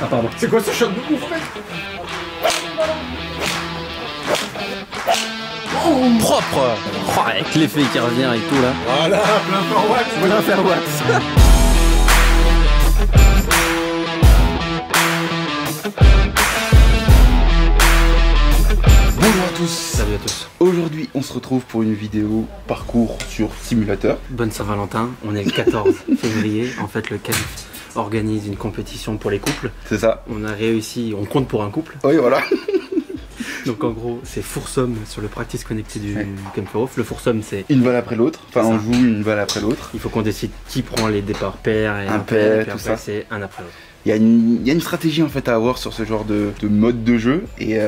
Ah pardon. C'est quoi ce shot de ouf, mec? Propre. Oh, avec l'effet qui revient et tout là. Voilà, plein faire wax. Plein faire wax. Bonjour à tous. Salut à tous. Aujourd'hui on se retrouve pour une vidéo parcours sur simulateur. Bonne Saint-Valentin, on est le 14 février. En fait le CADIF organise une compétition pour les couples. C'est ça. On a réussi, on compte pour un couple. Oui voilà. Donc en gros c'est foursome sur le practice connecté du Kemperhof. Le foursome c'est Une balle après l'autre, enfin on joue une balle après l'autre. il faut qu'on décide qui prend les départs pairs et Impair, et puis tout après ça. c'est un après l'autre. Il y a une stratégie en fait à avoir sur ce genre de mode de jeu et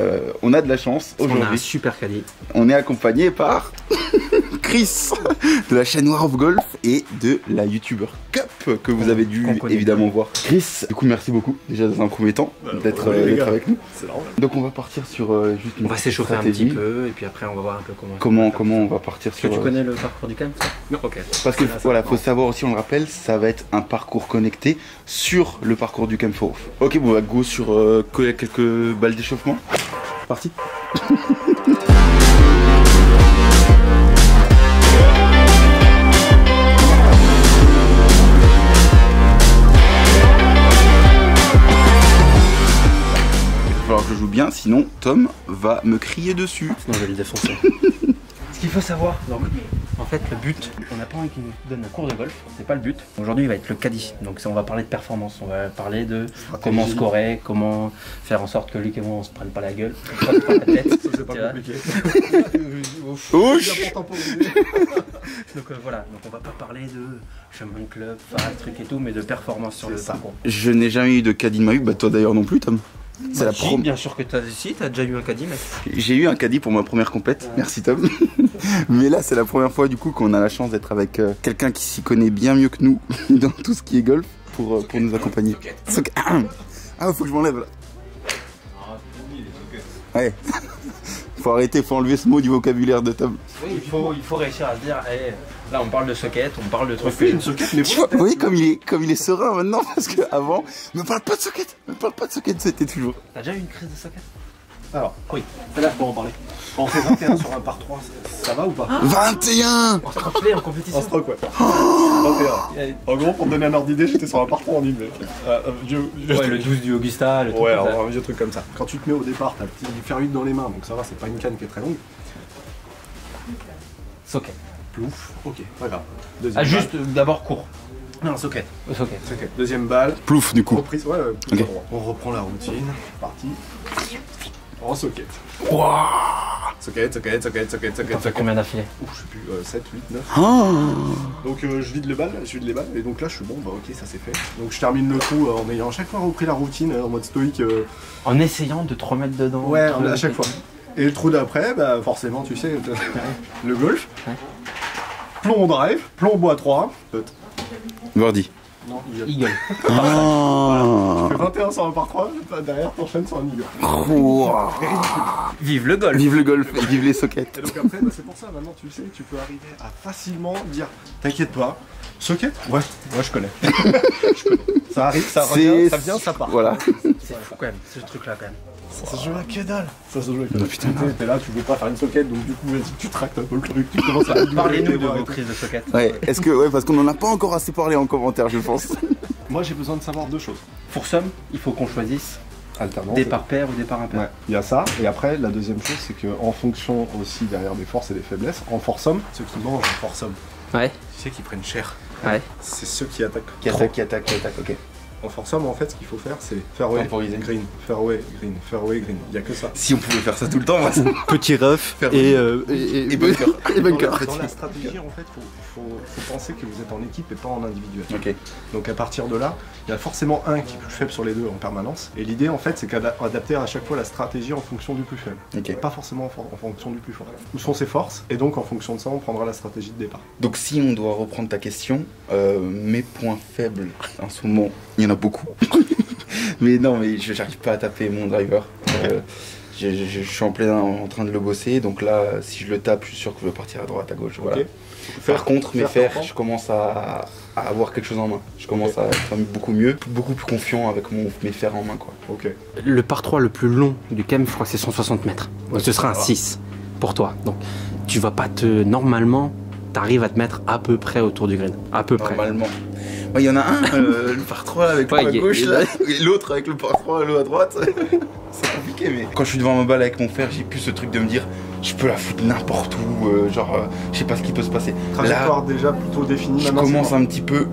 on a de la chance On a un aujourd'hui. super caddie. On est accompagné par Chris de la chaîne War of Golf et de la YouTuber Cup que vous avez dû qu'on connaît évidemment voir. Chris, du coup merci beaucoup déjà dans un premier temps d'être avec nous. C'est normal. Donc on va partir sur juste une On va s'échauffer un stratégie. petit peu et puis après on va voir un peu comment. Comment on va partir Est-ce que sur... tu connais le parcours du camp? Non. Ok. Parce que Là, ça voilà, va. faut savoir aussi, on le rappelle, ça va être un parcours connecté sur le parcours du Kemperhof. Ok, bon, on va go sur quelques balles d'échauffement. Parti. Il va falloir que je joue bien, sinon Tom va me crier dessus. Sinon je vais le défoncer. Ce qu'il faut savoir, donc, en fait le but, on n'a pas envie qu'il nous donne un cours de golf, c'est pas le but. Aujourd'hui il va être le caddie, donc on va parler de performance, on va parler de comment scorer, comment faire en sorte que Luc et moi on se prenne pas la gueule, pas la tête. C'est pas tu vois. compliqué. Ouch. Important pour l'aider. Donc voilà, donc on va pas parler de chemin de club, phase, truc et tout, mais de performance sur le parcours. Je n'ai jamais eu de caddie de ma vie, bah toi d'ailleurs non plus Tom. C'est la Si, première. bien sûr que t'as déjà eu un caddie, mec. J'ai eu un caddie pour ma première compète, merci Tom. Mais là c'est la première fois du coup qu'on a la chance d'être avec quelqu'un qui s'y connaît bien mieux que nous dans tout ce qui est golf pour nous accompagner. Ah faut que je m'enlève là. Ouais. Faut arrêter, faut enlever ce mot du vocabulaire de Tom. Oui, il faut réussir à se dire, hey, là on parle de socket, on parle de On trucs. fait une socket, mais Tu vois, vous voyez comme il est serein maintenant parce qu'avant, me parle pas de socket, c'était toujours. T'as déjà eu une crise de socket? Alors, Oui. c'est là pour en parler. Quand on fait 21 sur un par 3, ça va ou pas? 21. On se trompait en compétition. En stroke, ouais. 21. En gros, pour te donner un ordre d'idée, j'étais sur un par 3 en une, mec. Ouais, le 12 du Augusta, le truc Ouais, comme ça. alors, un vieux truc comme ça. Quand tu te mets au départ, t'as le petit fer 8 dans les mains, donc ça va, c'est pas une canne qui est très longue. Socket. Plouf, ok, pas grave. Deuxième Ah, balle. juste d'abord court. Non, socket. Socket. Ok. Deuxième balle. Plouf du coup. Reprise, ouais, plus Ok. droit. On reprend la routine. Parti. En socket. Socket. T'en fais combien d'affilée? Ouf, je sais plus, 7, 8, 9. Oh. Donc je vide les balles, et donc là je suis bon, bah ok, ça c'est fait. Donc je termine le trou en ayant à chaque fois repris la routine en mode stoïque. En essayant de te remettre dedans. Ouais, de à chaque fois. Et le trou d'après, bah forcément, tu sais, le golf. Ouais. Plomb drive, plomb bois 3. Birdie. Non, il Eagle. Oh. fait 21 sur un par 3, derrière t'enchaînes sur un eagle. Wow. Vive le golf. Vive le golf et vive les sockets. Et donc après, bah, c'est pour ça, maintenant tu le sais, tu peux arriver à facilement dire, t'inquiète pas, socket. Ouais, moi je connais. Ça arrive, ça revient, ça vient, ça part. Voilà. C'est fou quand même, ce truc-là quand même. Ça se joue à que dalle. Ça se joue à que Oh, dalle. putain. T'es là, tu veux pas faire une socket, donc du coup, vas-y, tu tractes un peu le truc, tu commences à Parlez-nous de vos crises de socket. Ouais, est-ce que ouais, parce qu'on en a pas encore assez parlé en commentaire, je pense. Moi, j'ai besoin de savoir deux choses. Foursome, il faut qu'on choisisse Alternance. départ pair ou départ impair. Ouais, il y a ça. Et après, la deuxième chose, c'est qu'en fonction aussi derrière des forces et des faiblesses, en foursome, ceux qui mangent en foursome, Ouais. tu sais qu'ils prennent cher. Ouais. C'est ceux qui attaquent. Qui attaque, ok. En foursome, en fait, ce qu'il faut faire, c'est fairway, Temporiser. green, fairway, green, fairway, green. Il y a que ça. Si on pouvait faire ça tout le temps, moi, ça... Petit ref et bunker. Et bunker. Dans la stratégie, en fait, faut penser que vous êtes en équipe et pas en individuel. Ok. Donc à partir de là, il y a forcément un qui est plus faible sur les deux en permanence. Et l'idée en fait c'est d'adapter à chaque fois la stratégie en fonction du plus faible. Ok. Pas forcément en fonction du plus fort. Où sont ses forces et donc en fonction de ça on prendra la stratégie de départ. Donc si on doit reprendre ta question, mes points faibles en ce moment, il y en a beaucoup. Mais non, mais je n'arrive pas à taper mon driver. Je suis en plein en train de le bosser, donc là, si je le tape, je suis sûr que je vais partir à droite, à gauche. Voilà. Okay. Par contre, mes fers, je commence à avoir quelque chose en main. Je commence à être beaucoup mieux, beaucoup plus confiant avec mes fers en main, quoi. Ok. Le par 3 le plus long du chem, je crois que c'est 160 mètres. Donc ce sera un 6 pour toi. Donc tu vas pas te... Normalement, t'arrives à te mettre à peu près autour du green. À peu près. Normalement. Il y en a un, le par 3 avec le à gauche, là, et l'autre avec le par 3 à droite. C'est compliqué, mais quand je suis devant ma balle avec mon fer, j'ai plus ce truc de me dire je peux la foutre n'importe où, je sais pas ce qui peut se passer. Trajectoire déjà plutôt définie. Je commence un petit peu.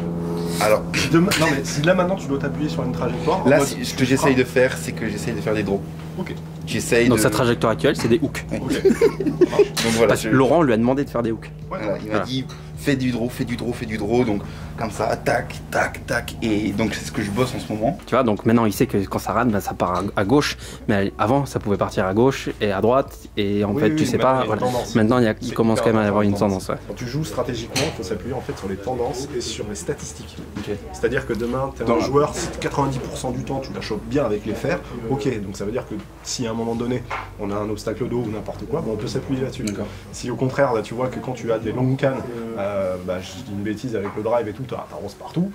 Alors, non mais si là maintenant tu dois t'appuyer sur une trajectoire. Là, ce que j'essaye de faire, c'est que j'essaye de faire des drops. Ok. Donc sa trajectoire actuelle, c'est des hooks. Ouais. Okay. Donc voilà. Laurent lui a demandé de faire des hooks. Voilà, il m'a dit fais du draw, fais du draw, fais du draw. Donc comme ça, tac, tac, tac. Et donc c'est ce que je bosse en ce moment. Tu vois, donc maintenant il sait que quand ça rate, bah, ça part à gauche. Mais avant, ça pouvait partir à gauche et à droite. Et en fait, tu sais pas. Voilà. Maintenant, il commence quand même à avoir une tendance. Ouais. Quand tu joues stratégiquement, il faut s'appuyer en fait sur les tendances et sur les statistiques. Okay. C'est-à-dire que demain, tu es un joueur, si 90% du temps tu la chopes bien avec les fers, ok. Donc ça veut dire que si à un moment donné, on a un obstacle d'eau ou n'importe quoi, on peut s'appuyer là-dessus. Si au contraire, là, tu vois que quand tu as des longues cannes, bah, je dis une bêtise avec le drive et tout, t'arroses partout.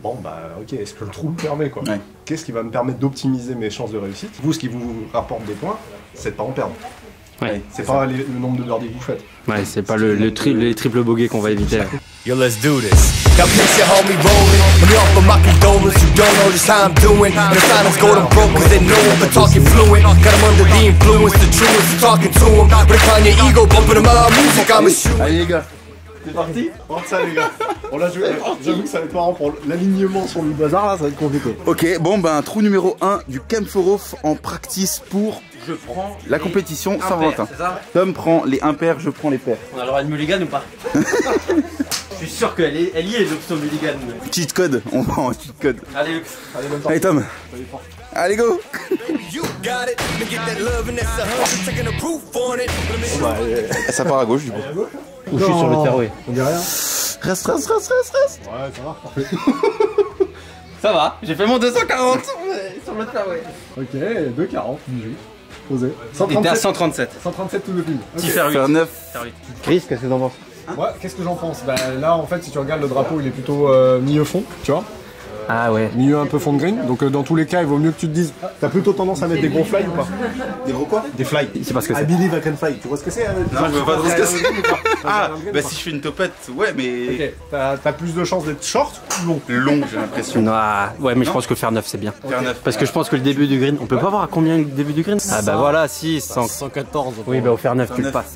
Bon bah ok, est-ce que le trou me permet quoi? Ouais. Qu'est-ce qui va me permettre d'optimiser mes chances de réussite? Vous, ce qui vous rapporte des points, c'est de pas en perdre. Ouais. C'est pas le nombre de birdies que vous faites. Ouais, c'est pas les triple bogeys qu'on va éviter. Yo, let's do this. Now picture homie rolling, me off of my condolences. You don't know just how I'm doing. And the silence golden broke cause they know him, but talking fluent. Got him under the influence, the truest, talking to him. But find your ego, bumping him out, music, I'm a shoot. Allez les gars, c'est parti? Prends ça les gars. Bon là j'avoue que ça va être marrant pour l'alignement sur le bazar là, ça va être compliqué. Ok, bon ben trou numéro 1 du Kemp4Off en practice pour je prends la compétition Saint-Valentin. Tom prend les impairs, je prends les pairs. On a le droit de mulligan ou pas? Je suis sûr qu'elle y est l'option mulligan. Cheat code, on va en cheat code. Allez Lux. Allez Tom. Allez go. Ça part à gauche du coup. Ou je suis sur le fairway. On dit rien. Reste. Ouais, ça va, parfait. Ça va, j'ai fait mon 240 sur le fairway. Ok, 240, posé. Il était à 137. 137 tout le film. Petit fairway. Faire 9. Chris, qu'est-ce que t'en penses? Ouais, qu'est-ce que j'en pense? Bah là en fait si tu regardes le drapeau il est plutôt milieu fond, tu vois. Ah ouais. Milieu un peu fond de green, donc dans tous les cas il vaut mieux que tu te dises, t'as plutôt tendance à mettre des gros fly ou pas? Des gros quoi? Des fly. C'est parce que c'est. I believe I can fly, tu vois ce que c'est? Non je vois pas ce que c'est. Ah bah si je fais une topette, ouais mais... Ok, t'as plus de chances d'être short ou long? Long j'ai l'impression. Non, ouais mais je pense que faire 9 c'est bien. Faire 9. Parce que je pense que le début du green, on peut pas voir à combien le début du green? Ah bah voilà, si, 114. Oui bah au faire 9 tu le passes.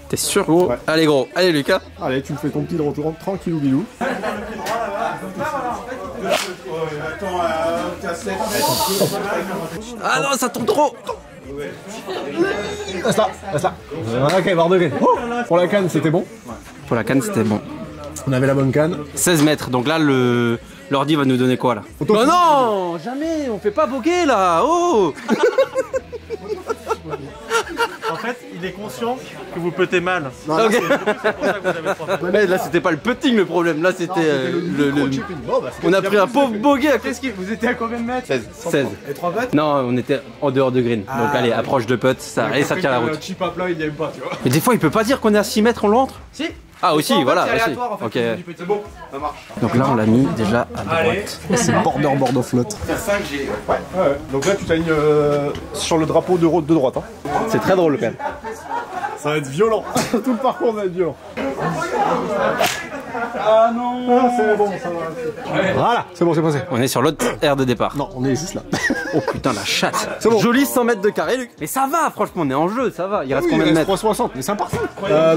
T'es sûr gros? Ouais. Allez gros, allez Lucas. Allez tu me fais ton petit retour tranquillou bilou. Ah non ça tombe trop. Reste là. Ok, barre de green. Pour la canne c'était bon? Pour la canne c'était bon. On avait la bonne canne. 16 mètres, donc là l'ordi va nous donner quoi là? Oh non, jamais, on fait pas bogey là. Oh. En fait, il est conscient que vous petez mal. Non, là, okay. Là c'était pas le putting le problème, là c'était on a pris un pauvre bogey. Vous étiez à combien de mètres? 16. Et 3 putts? Non, on était en dehors de green. Donc allez, approche de putt, ça tient la route. Le chip à plat, il aime pas, tu vois. Mais des fois, il peut pas dire qu'on est à 6 mètres, on l'entre? Si. Ah aussi, voilà. Aussi. Ok. C'est bon, ça marche. Donc là, on l'a mis déjà à droite. C'est border flotte. Faire 5 j'ai... Ouais. Donc là, tu t'alignes sur le drapeau de droite. Hein. C'est très drôle quand même. Ça va être violent. Tout le parcours va être violent. Ah non. Ah, c'est bon, ça va. Ouais. Voilà, c'est bon, c'est passé. On est sur l'autre aire de départ. Non, on est juste là. Oh putain, la chatte. C'est bon. Joli 100 mètres de carré, Luc. Mais ça va, franchement, on est en jeu, ça va. Il reste combien de mètres? 360, mais c'est imparfait.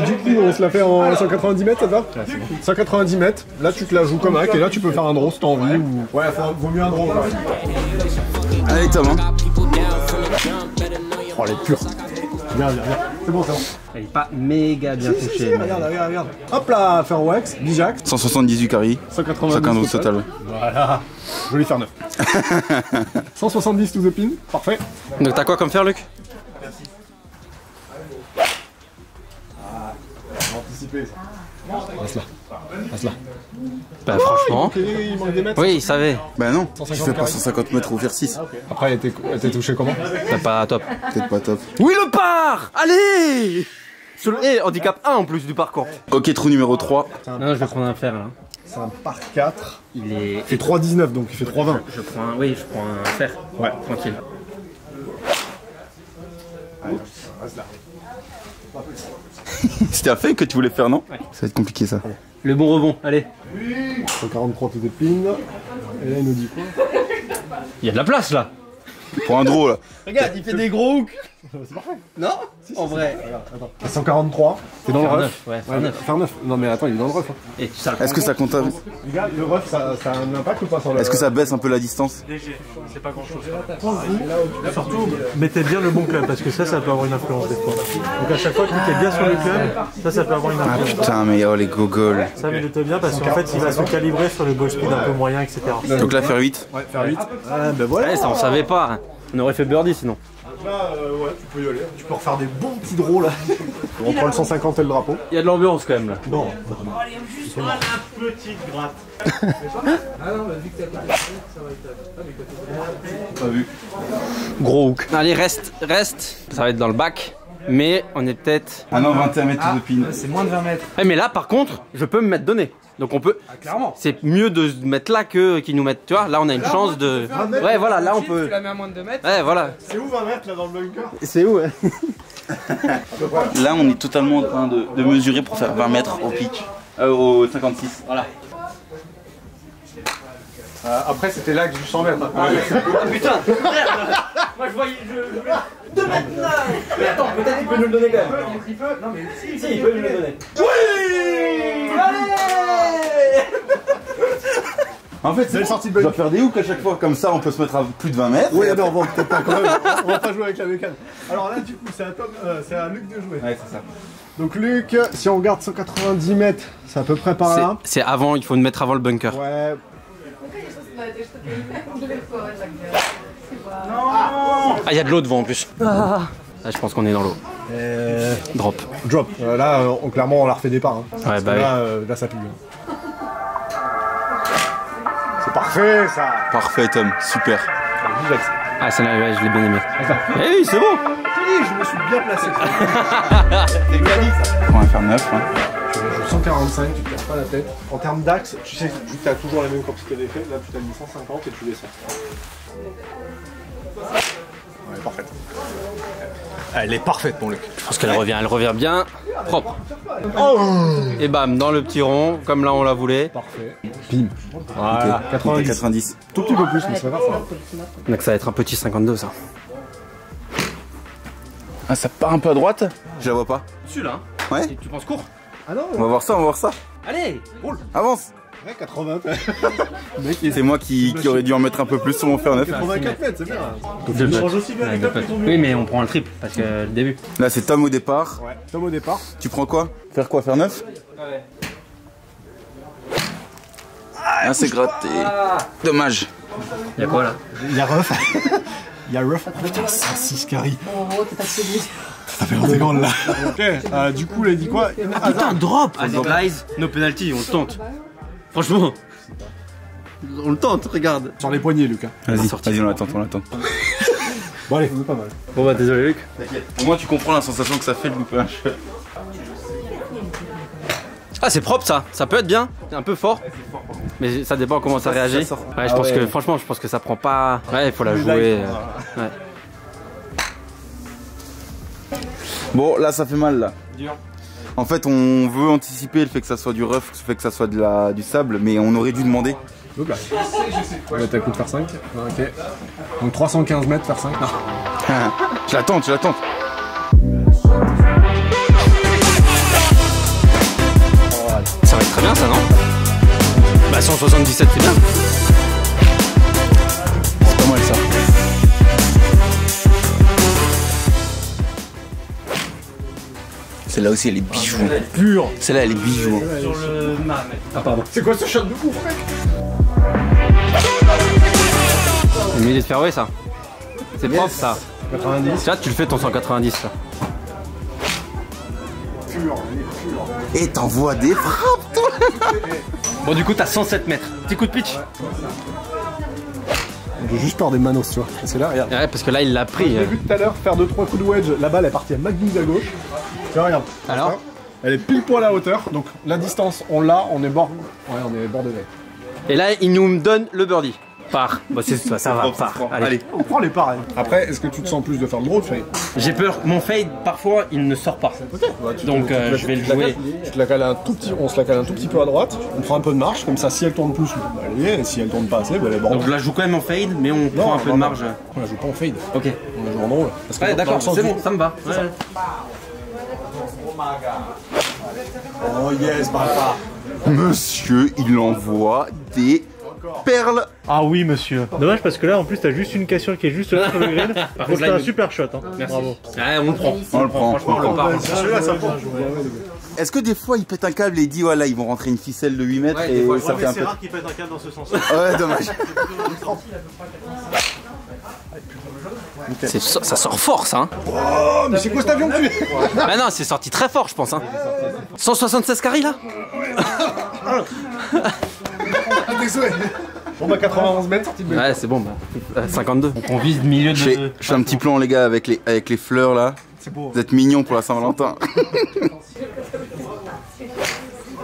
Du coup, on se la fait en 190 mètres, ça te va? Ouais, c'est bon. 190 mètres. Là, tu te la joues comme hack et là, tu peux faire un draw si t'as envie. Ou... Ouais, vaut mieux un draw. Allez, Tom. Hein. Oh, elle est pure. Viens. C'est bon. Elle est pas méga bien touchée. Si, regarde. Hop là, faire wax, bijac. 178 carry. 192 total. Voilà. Je vais lui faire 9. 170 to the pin. Parfait. Donc t'as quoi comme faire, Luc? Merci. Anticipé ça. Reste là. Passe là. Bah franchement. Il manque des mètres. Oui, il savait. Bah non, 150 tu fais pas carrés. 150 mètres ou faire 6. Après, elle était touchée comment? C'est pas top. Peut-être pas top. Oui, le par. Allez. Et handicap 1 en plus du parcours. Ok, trou numéro 3. Non, je vais prendre un fer là. C'est un par 4. Il est. Il fait 3,19 donc il fait 3,20. Je prends un. Oui, je prends un fer. Ouais. Tranquille. Reste là. C'était un fake que tu voulais faire, non? Ouais. Ça va être compliqué ça. Le bon rebond, allez. 143 tout épines. Et là, il nous dit quoi? Il y a de la place là. Pour un draw là. Regarde, il fait des gros hooks. C'est parfait. Non? En vrai. Attends. 143. T'es dans le Faire ref. neuf, ouais, faire neuf. Faire 9. Non, mais attends, il est dans le ref. Hein. Et ça. Est-ce que ça compte? Regarde, le ref, ça a un impact ou pas sur le. Est-ce que ça baisse un peu la distance? Léger, c'est pas grand chose. Surtout, mettez bien le bon club parce que ça peut avoir une influence des fois. Donc à chaque fois, cliquez bien sur le club, ça peut avoir une influence. Putain, mais oh les gogoles. Ça mettez bien parce qu'en fait, il va se calibrer sur le ball speed un peu moyen, etc. Donc là, faire 8. Ouais, faire 8. Ah, ben voilà. Ouais, ça on savait pas. On aurait fait birdie sinon. Là, ouais, tu peux y aller. Tu peux refaire des bons petits draws là. On prend le 150 et le drapeau. Il y a de l'ambiance quand même là. Bon. La petite gratte. Pas vu. Gros hook. Allez, reste. Ça va être dans le bac. Mais on est peut-être. Ah non, 21 mètres de pin. C'est moins de 20 mètres. Eh, mais là par contre, je peux me mettre donné. Donc on peut. Clairement. C'est mieux de se mettre là que qu'ils nous mettent. Tu vois, là on a une chance de. Ouais, voilà, là on peut. Tu la mets à moins de 2 mètres. Ouais, voilà. C'est où 20 mètres là dans le bunker? C'est où, ouais? Là, on est totalement en train de mesurer pour faire 20 mètres au pitch. Au 56. Voilà. Après, c'était là que du 100 mètres. Ah putain! Merde! Moi je voyais. 2 mètres! Mais attends, peut-être qu'il peut nous le donner quand même. Il peut. Non, mais si. Si, il peut nous le donner. En fait, C'est le sorti de je bunker. dois faire des hooks à chaque fois, comme ça on peut se mettre à plus de 20 mètres. Oui, non, bon, peut-être pas quand même. On va pas jouer avec la bécane. Alors là, du coup, c'est à Luc de jouer. Ouais, c'est ça. Donc, Luc, si on regarde 190 mètres, c'est à peu près par là. C'est avant, il faut le mettre avant le bunker. Ouais. Ah, il y a de l'eau devant en plus. Ah, je pense qu'on est dans l'eau. Drop. Drop. Là, clairement, on la refait départ. Hein. Parce que bah là, ça pue. C'est parfait, ça. Parfait, Tom. Super. Ah, celle-là, ouais, je l'ai bien aimé. Eh oui, c'est bon! Je me suis bien placé. On va faire 9. Hein. Tu joues 145, tu te casses pas la tête. En termes d'axe, tu sais que tu as toujours la même quantité d'effet. Là, tu t'as mis 150 et tu descends. Ouais, parfaite. Elle est parfaite, mon Luc. Je pense qu'elle revient bien propre. Et bam, dans le petit rond, comme là on la voulait. Parfait. Pim. Voilà, 90. 90. Tout petit peu plus, mais c'est pas grave ça. Donc ça va être un petit 52 ça. Ah, ça part un peu à droite? Je la vois pas. Celui-là, Ouais. tu penses court? Ah non, On va voir ça, on va voir ça. Allez! Roule. Avance. ouais, 80. C'est moi qui aurais dû en mettre un peu plus sur mon fer 9. 84 mètres, c'est bien. Deux Je potes. change aussi bien les clubs qui sont mieux. Oui, mais on prend le triple parce que le début. Là, c'est Tom au départ. Ouais, Tom au départ. Tu prends quoi? Faire quoi? Faire 9? Ah, c'est gratté. Dommage. Y'a quoi là? Il y a Ruff. Il y a Ruff. Oh putain, 106 carry. Ça fait un grande là. Ok, du coup, il a dit quoi? Putain, drop! Allez, guys, no penalty, on le tente. Franchement, on le tente, regarde. Sur les poignets, Lucas. Vas-y, on l'attend, on l'attend. Bon, allez, on est pas mal. Bon bah désolé Luc. Au moins, tu comprends la sensation que ça fait de louper un cheveu. Ah c'est propre ça, ça peut être bien, c'est un peu fort. Mais ça dépend comment ça réagit. ça sort. Ouais, je pense que franchement, je pense que ça prend pas. Ouais, il faut la jouer. Ouais. Bon, là, ça fait mal, là. En fait, on veut anticiper le fait que ça soit du rough, le fait que ça soit du sable, mais on aurait dû demander. Donc là, on va mettre à coup de faire 5. Ok. Donc 315 mètres, faire 5. Non. Je l'attends, je l'attends. Ça va être très bien ça, non? Bah 177 c'est bien. C'est pas mal ça. Celle-là aussi, elle est bijou. Pur. Celle-là, elle est bijou. Sur le ah pardon. C'est quoi ce shot de ouf, mec? Une idée de fairway ça. C'est propre ça. 90. Tu vois, tu le fais ton 190 ça. Pur. Et t'envoies des frappes, toi. Bon, du coup, t'as 107 mètres. Petit coup de pitch. J'ai juste peur des manos, tu vois. C'est là, regarde. Ouais, parce que là, il l'a pris. J'ai vu tout à l'heure faire 2-3 coups de wedge. La balle est partie à McGee à gauche. Tu vois, regarde. Alors, elle est pile poil à hauteur. Donc la distance, on l'a, on est bord. Ouais, on est bord de net. et là, il nous donne le birdie. Par. Bah, c'est ça va. Par. Allez. On prend les pareils. Après, est-ce que tu te sens plus de faire le draw ou de fade? J'ai peur. Mon fade, parfois, il ne sort pas. Donc, je vais le jouer. Tu te la cales un tout petit, on se la cale un tout petit peu à droite. On prend un peu de marge. Comme ça, si elle tourne plus, bah, elle y est. Et si elle tourne pas assez, bah, elle est bord. Donc, je la joue quand même en fade, mais on prend un peu de marge. On la joue pas en fade. Ok. On la joue en draw. Parce que Ouais, dans d'accord, le sens c'est où- bon, ça me va. Ouais. Oh yes, papa. Monsieur, il envoie des perles. Ah oui, monsieur. Dommage parce que là, en plus, t'as juste une cassure qui est juste là sur le grill. Par contre, là, c'est un il- super shot. Hein. Merci. Bravo. Ouais, on le prend. On le prend. Franchement, on le part. Celui-là, ça prend. Est-ce que des fois il pète un câble et il dit voilà ils vont rentrer une ficelle de 8 mètres Ouais, et des fois, ça fait un peu. qu'il pète un câble dans ce sens. Ouais, dommage. Ça sort fort, ça. Hein. Oh, mais c'est quoi cet avion que tu es? Ah non, c'est sorti très fort, je pense. Hein. 176 carrés, là. Ah, désolé. Bon, bah 91 mètres, sortie de baie. Ouais, c'est bon. Bah, 52. Donc on vise milieu de. Je fais un petit plan les gars avec les fleurs là. C'est beau. Vous êtes mignons pour la Saint-Valentin.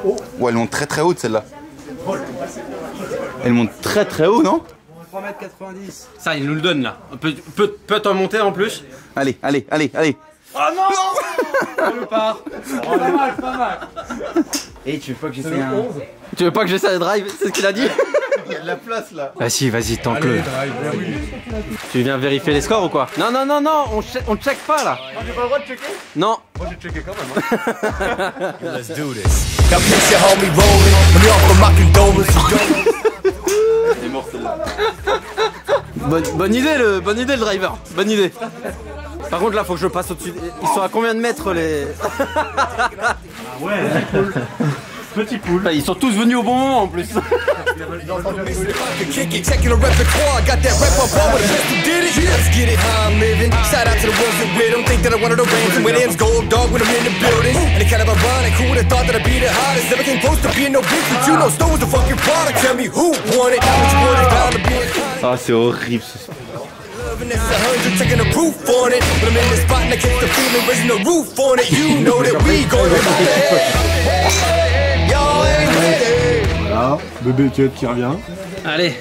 Ouais, elle monte très très haute celle-là. Elle monte très très haut, non? 3,90 m. Ça, il nous le donne là. Peut en monter en plus. Allez, allez, allez, allez. Oh non, on le part. Pas mal, pas mal. Et tu veux pas que j'essaie un. Tu veux pas que j'essaie un drive? C'est ce qu'il a dit? Il y a de la place là. Vas-y, tente-le. Tu viens vérifier les scores ou quoi? Non, on check pas là. J'ai pas le droit de checker? Non. Moi j'ai checké quand même. Let's do this. Now picture homie rolling. Let me offer my condolences. Elle est morte celle-là. Bonne idée le driver. Bonne idée. Par contre là faut que je passe au-dessus. Ils sont à combien de mètres les. Ouais, petit poule. Ils sont tous venus au bon moment en plus. Kick it, checking the repertoire. Got that rep up on with a best who did it. Let's get it how I'm living. Shout out to the ones that with them. Think that I wanted the reins and Williams gold dog when I'm in the building. And it kind of ironic. Who would have thought that I'd be the hottest? Never came close to being no bitch, but you know Snow was the fucking product. Tell me who won it? Which one is down to be a Ah, c'est horrible ce sport. and it's 100, checking the proof on it. When I'm in the spot and I catch the feeling, raising the roof on it. You know that we gon' y'all ain't ready. Voilà, bébé cut qui revient. Allez.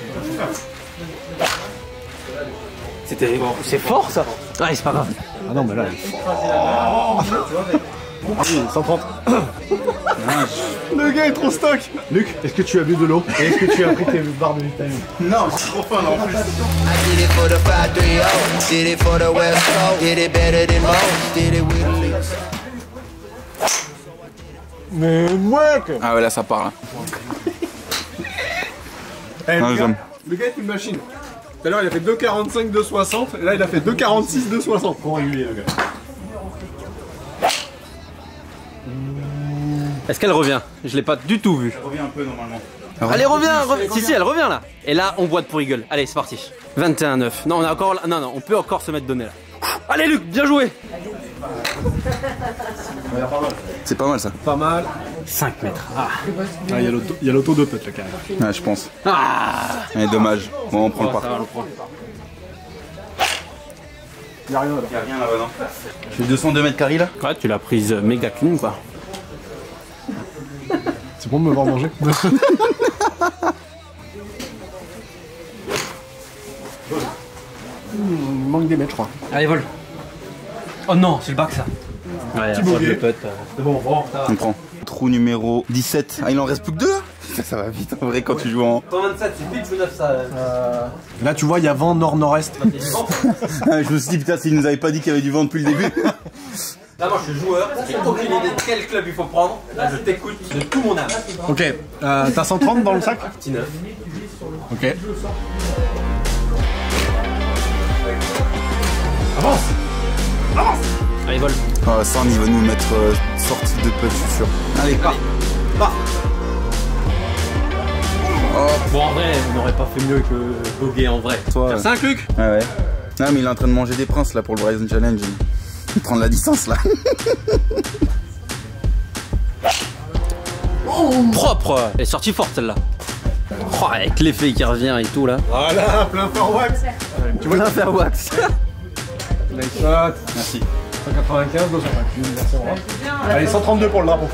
C'est fort ça. Ouais, c'est pas grave. Ah non, mais là, il est fort. 130. Le gars est trop stock. Luc, est-ce que tu as bu de l'eau? Et est-ce que tu as pris tes barres de vitamines? Non, c'est trop fun en plus. I did it for the 530, did it for the West Coast, did it better than most, did it with the least. Mais mec! Ah ouais, là ça part là. Eh, Non, le, j'aime. gars, le gars est une machine. Tout à l'heure il a fait 2,45, 2,60 et là il a fait 2,46, 2,60. Trop régulier le gars. Est-ce qu'elle revient? Je l'ai pas du tout vu. Reviens un peu normalement. Allez, reviens. Si, elle revient là. Et là, on boite pour Eagle. Allez, c'est parti. 21-9. Non, on a encore. Non, on peut encore se mettre donné là. Allez, Luc, bien joué. C'est pas mal ça. Pas mal. 5 mètres. Ah. Ah, il y a l'auto de peut-être là carrément. Ouais, je pense. Ah. Ouais, dommage. Bon, on prend le Ça pas. va, on le prend. Il y a rien là. Y'a rien là-bas, non? Je fais 202 mètres carrés là. Ouais, tu l'as prise méga clean quoi. C'est bon de me voir manger. Il manque des mètres je crois. Allez, vol. Oh non, c'est le bac ça. Ouais, Petit bouguet. c'est bon, ça va. On prend. Trou numéro 17. Ah, il en reste plus que 2 là? Ça va vite en vrai quand tu joues en. 127, c'est vite le 9 ça. Là tu vois il y a vent nord-nord-est. Je me suis dit putain s'ils nous avaient pas dit qu'il y avait du vent depuis le début. Là, moi je suis joueur, j'ai aucune idée de quel club il faut prendre. Là, je t'écoute de tout mon âme. Ok, t'as 130 dans le sac? Petit 9. Ok. Allez, vol. Ah, ça il va nous mettre sortie de putt, je suis sûr. Allez, pas. Bon, en vrai, on n'aurait pas fait mieux que Boguet en vrai. Toi, 5 Luc. Ouais, ouais. Non, mais il est en train de manger des princes là pour le Verizon Challenge. Il prend de la distance là. Propre. Elle est sortie forte celle-là. Oh, avec l'effet qui revient et tout là. Voilà, plein Fairwax. Tu vois, plein Fairwax. Nice shot. Merci. 195, 228, merci au revoir. Allez, 132 pour le drapeau.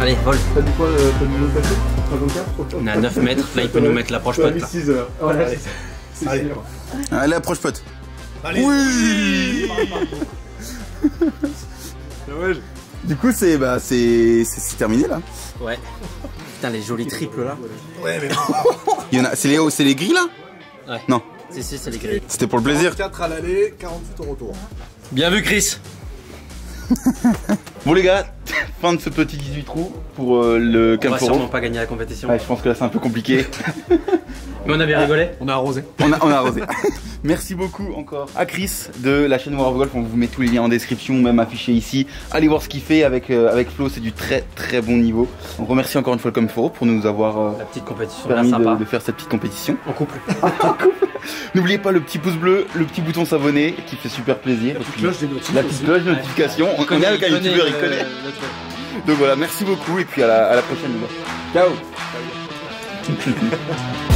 Allez, vol. T'as dit quoi, t'as dit le papier 54? On est à 9 mètres, là il peut nous mettre l'approche pote là. 6 heures. Voilà, allez. Allez, approche pote. Allez. Oui. Du coup, c'est terminé là. Ouais. Putain, les jolis triples là. Ouais, mais Il y en a, c'est les grilles là? Ouais. Non. Si, c'est les grilles. C'était pour le plaisir. 4 à l'aller, 48 au retour. Bien vu, Chris. Bon les gars, fin de ce petit 18 trous pour le On va Camp sûrement pas gagner la compétition. Ouais, je pense que là c'est un peu compliqué. Mais on avait rigolé. On a arrosé. On a arrosé. Merci beaucoup encore à Chris de la chaîne War of Golf. On vous met tous les liens en description, même affichés ici. Allez voir ce qu'il fait avec Flo, c'est du très très bon niveau. On remercie encore une fois le Camp Foro pour nous avoir la petite compétition permis sympa. de faire cette petite compétition. En couple. N'oubliez pas le petit pouce bleu, le petit bouton s'abonner qui fait super plaisir. La petite cloche de notification. On est avec un youtubeur, il connaît. Donc voilà, merci beaucoup et puis à la prochaine les gars. Ciao.